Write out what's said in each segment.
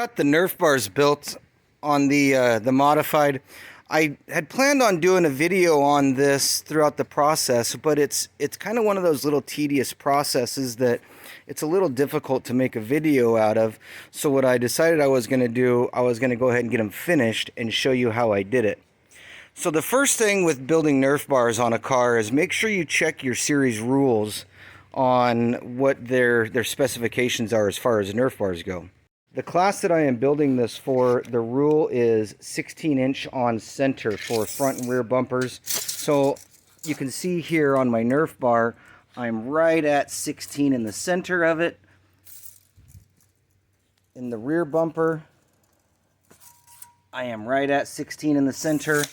got the Nerf bars built on the modified. I had planned on doing a video on this throughout the process, but it's kind of one of those little tedious processes that it's a little difficult to make a video out of. So what I decided I was going to do, I was going to go ahead and get them finished and show you how I did it. So the first thing with building Nerf bars on a car is make sure you check your series rules on what their specifications are as far as Nerf bars go. The class that I am building this for, the rule is 16-inch on center for front and rear bumpers. So you can see here on my Nerf bar, I'm right at 16 in the center of it. In the rear bumper, I am right at 16 in the center.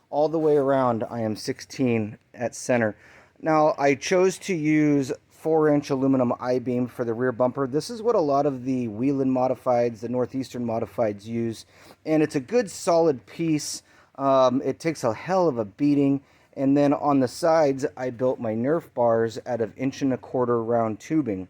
All the way around, I am 16 at center. Now, I chose to use 4-inch aluminum I-beam for the rear bumper. This is what a lot of the Wheeling modifieds, the Northeastern modifieds use. And it's a good solid piece. It takes a hell of a beating. And then on the sides, I built my Nerf bars out of 1 1/4 round tubing.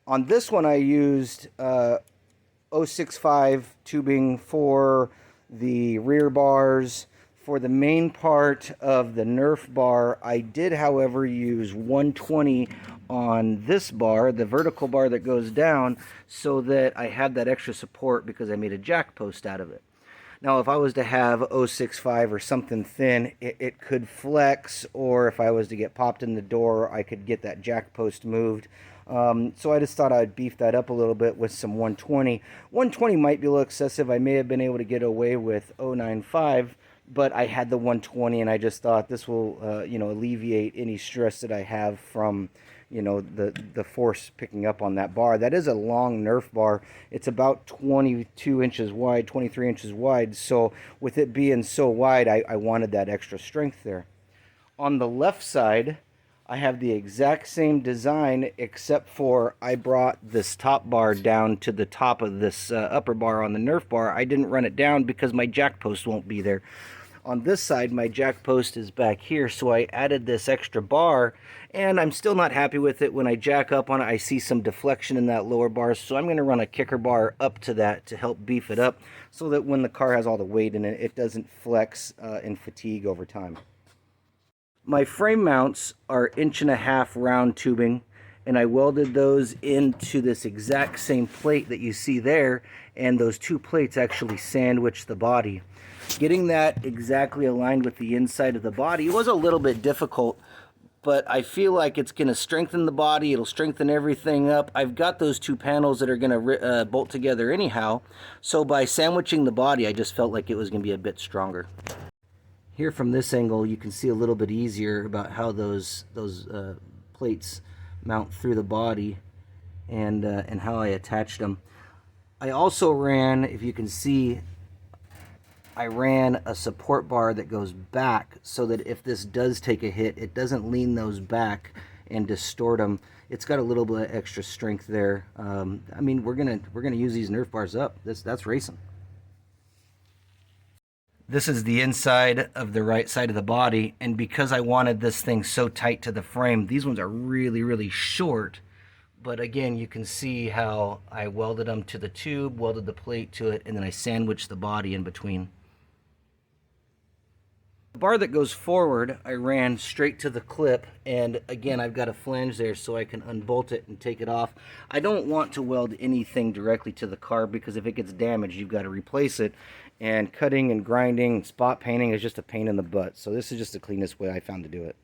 On this one, I used 0.65 tubing for the rear bars. For the main part of the Nerf bar, I did, however, use 120 on this bar, the vertical bar that goes down, so that I have that extra support because I made a jack post out of it. Now, if I was to have 0.65 or something thin, it could flex, or if I was to get popped in the door, I could get that jack post moved. So I just thought I'd beef that up a little bit with some 120. 120 might be a little excessive. I may have been able to get away with 0.95. But I had the 120, and I just thought this will, alleviate any stress that I have from, the force picking up on that bar. That is a long Nerf bar. It's about 22 inches wide, 23 inches wide. So with it being so wide, I wanted that extra strength there. On the left side, I have the exact same design, except for I brought this top bar down to the top of this upper bar on the Nerf bar. I didn't run it down because my jack post won't be there. On this side, my jack post is back here, so I added this extra bar, and I'm still not happy with it. When I jack up on it, I see some deflection in that lower bar, so I'm going to run a kicker bar up to that to help beef it up so that when the car has all the weight in it, it doesn't flex and fatigue over time. My frame mounts are 1.5 inch round tubing, and I welded those into this exact same plate that you see there, and those two plates actually sandwich the body. Getting that exactly aligned with the inside of the body was a little bit difficult, but I feel like it's going to strengthen the body. It'll strengthen everything up. I've got those two panels that are going to bolt together anyhow, so by sandwiching the body, I just felt like it was going to be a bit stronger. Here from this angle, you can see a little bit easier about how those plates mount through the body and how I attached them. I also ran, if you can see, I ran a support bar that goes back so that if this does take a hit, it doesn't lean those back and distort them. It's got a little bit of extra strength there. I mean, we're gonna use these Nerf bars up. That's racing. This is the inside of the right side of the body, and because I wanted this thing so tight to the frame, these ones are really, really short. But again, you can see how I welded them to the tube, welded the plate to it, and then I sandwiched the body in between. The bar that goes forward, I ran straight to the clip, and again, I've got a flange there so I can unbolt it and take it off. I don't want to weld anything directly to the car because if it gets damaged, you've got to replace it. And cutting and grinding and spot painting is just a pain in the butt. So this is just the cleanest way I found to do it.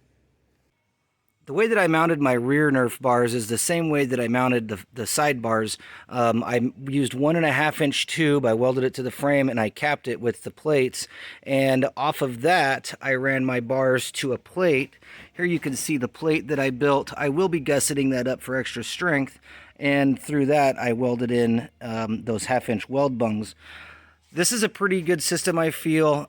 The way that I mounted my rear Nerf bars is the same way that I mounted the side bars. I used 1.5 inch tube, I welded it to the frame, and I capped it with the plates. And off of that, I ran my bars to a plate. Here you can see the plate that I built. I will be gusseting that up for extra strength. And through that, I welded in those 1/2 inch weld bungs. This is a pretty good system, I feel,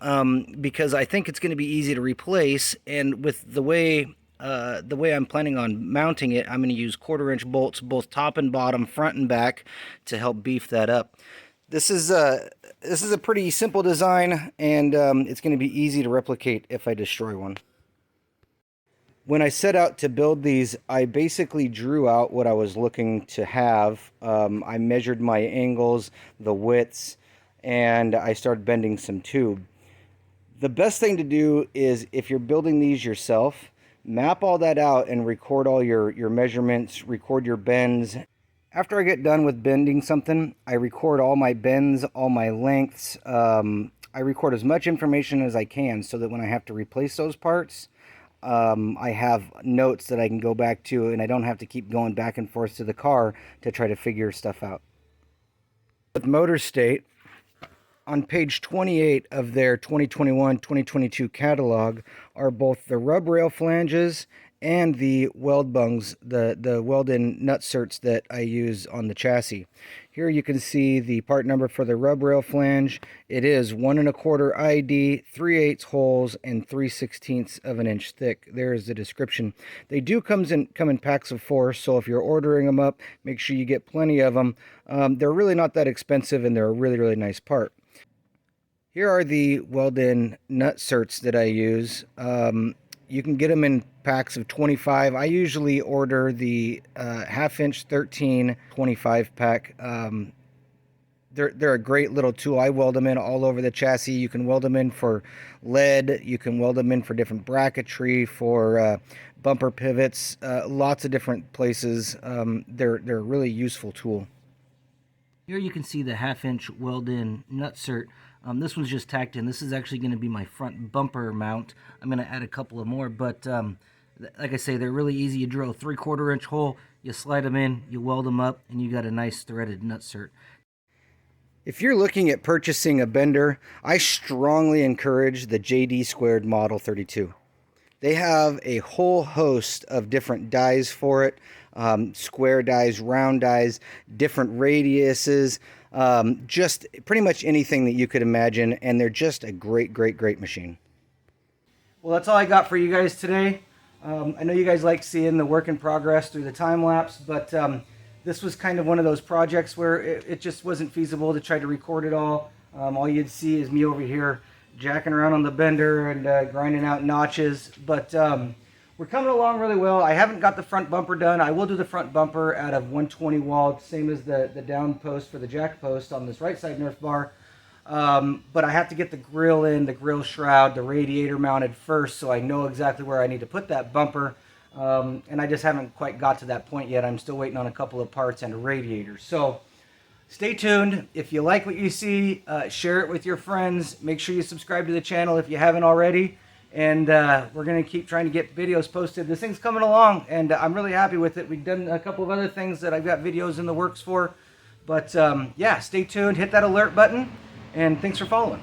because I think it's going to be easy to replace. And with the way I'm planning on mounting it, I'm going to use 1/4 inch bolts, both top and bottom, front and back, to help beef that up. This is a pretty simple design, and it's going to be easy to replicate if I destroy one. When I set out to build these, I basically drew out what I was looking to have. I measured my angles, the widths, and I started bending some tube. The best thing to do is, if you're building these yourself, map all that out and record all your measurements, record your bends. After I get done with bending something, I record all my bends, all my lengths. I record as much information as I can so that when I have to replace those parts, I have notes that I can go back to, and I don't have to keep going back and forth to the car to try to figure stuff out. With Motor State, on page 28 of their 2021-2022 catalog are both the rub rail flanges and the Weld Bungs, the Welded Nutserts that I use on the chassis. Here you can see the part number for the rub rail flange. It is 1 1/4 ID, 3/8 holes, and 3/16 of an inch thick. There is the description. They do come in packs of 4, so if you're ordering them up, make sure you get plenty of them. They're really not that expensive, and they're a really, really nice part. Here are the Welded Nutserts that I use. You can get them in packs of 25. I usually order the 1/2 inch 13 25 pack. They're a great little tool. I weld them in all over the chassis. You can weld them in for lead. You can weld them in for different bracketry, for bumper pivots, lots of different places. They're a really useful tool. Here you can see the 1/2 inch weld-in nutsert. This one's just tacked in. This is actually going to be my front bumper mount. I'm going to add a couple of more, but like I say, they're really easy. You drill a 3/4 inch hole, you slide them in, you weld them up, and you got a nice threaded nutsert. If you're looking at purchasing a bender, I strongly encourage the JD Squared Model 32. They have a whole host of different dies for it. Square dies, round dies, different radiuses, just pretty much anything that you could imagine, and they're just a great, great, great machine. Well, that's all I got for you guys today. I know you guys like seeing the work in progress through the time lapse, but this was kind of one of those projects where it just wasn't feasible to try to record it all. All you'd see is me over here jacking around on the bender and grinding out notches, but we're coming along really well. I haven't got the front bumper done. I will do the front bumper out of 120 walled, same as the down post for the jack post on this right side Nerf bar. But I have to get the grill in, the grill shroud, the radiator mounted first, so I know exactly where I need to put that bumper. And I just haven't quite got to that point yet. I'm still waiting on a couple of parts and a radiator. So stay tuned. If you like what you see, share it with your friends. Make sure you subscribe to the channel if you haven't already. And we're going to keep trying to get videos posted. This thing's coming along, and I'm really happy with it. We've done a couple of other things that I've got videos in the works for. But yeah, stay tuned. Hit that alert button, and thanks for following.